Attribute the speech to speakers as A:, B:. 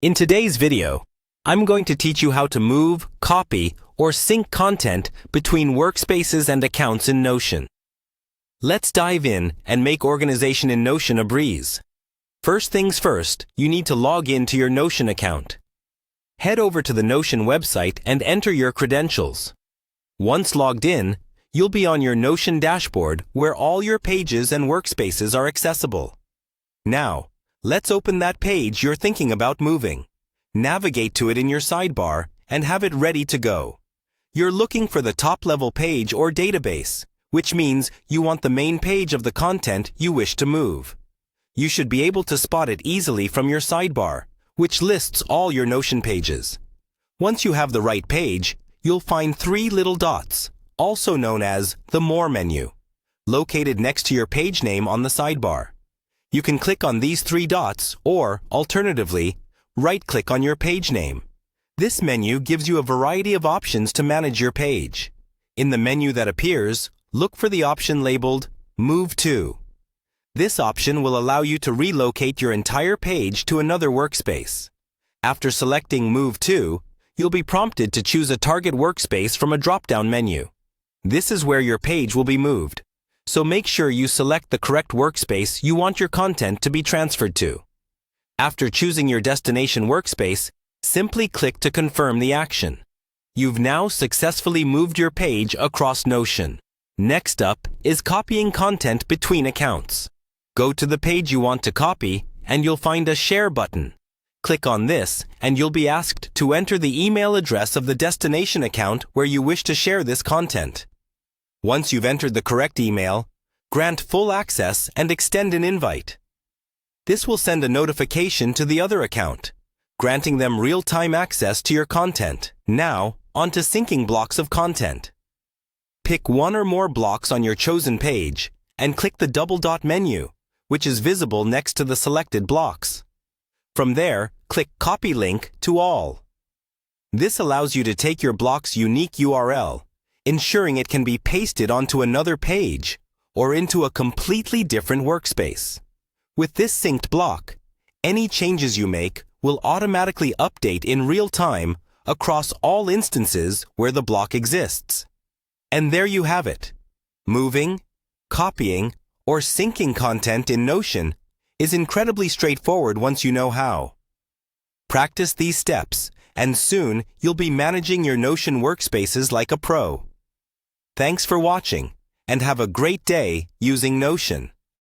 A: In today's video, I'm going to teach you how to move, copy, or sync content between workspaces and accounts in Notion. Let's dive in and make organization in Notion a breeze. First things first, you need to log in to your Notion account. Head over to the Notion website and enter your credentials. Once logged in, you'll be on your Notion dashboard where all your pages and workspaces are accessible. Now, let's open that page you're thinking about moving. Navigate to it in your sidebar and have it ready to go. You're looking for the top-level page or database, which means you want the main page of the content you wish to move. You should be able to spot it easily from your sidebar, which lists all your Notion pages. Once you have the right page, you'll find three little dots, also known as the More menu, located next to your page name on the sidebar. You can click on these three dots or, alternatively, right-click on your page name. This menu gives you a variety of options to manage your page. In the menu that appears, look for the option labeled Move To. This option will allow you to relocate your entire page to another workspace. After selecting Move To, you'll be prompted to choose a target workspace from a drop-down menu. This is where your page will be moved, so make sure you select the correct workspace you want your content to be transferred to. After choosing your destination workspace, simply click to confirm the action. You've now successfully moved your page across Notion. Next up is copying content between accounts. Go to the page you want to copy, and you'll find a Share button. Click on this, and you'll be asked to enter the email address of the destination account where you wish to share this content. Once you've entered the correct email, grant full access and extend an invite. This will send a notification to the other account, granting them real-time access to your content. Now, on to syncing blocks of content. Pick one or more blocks on your chosen page and click the double dot menu, which is visible next to the selected blocks. From there, click Copy Link to All. This allows you to take your block's unique URL, ensuring it can be pasted onto another page or into a completely different workspace. With this synced block, any changes you make will automatically update in real time across all instances where the block exists. And there you have it. Moving, copying, or syncing content in Notion is incredibly straightforward once you know how. Practice these steps, and soon you'll be managing your Notion workspaces like a pro. Thanks for watching, and have a great day using Notion.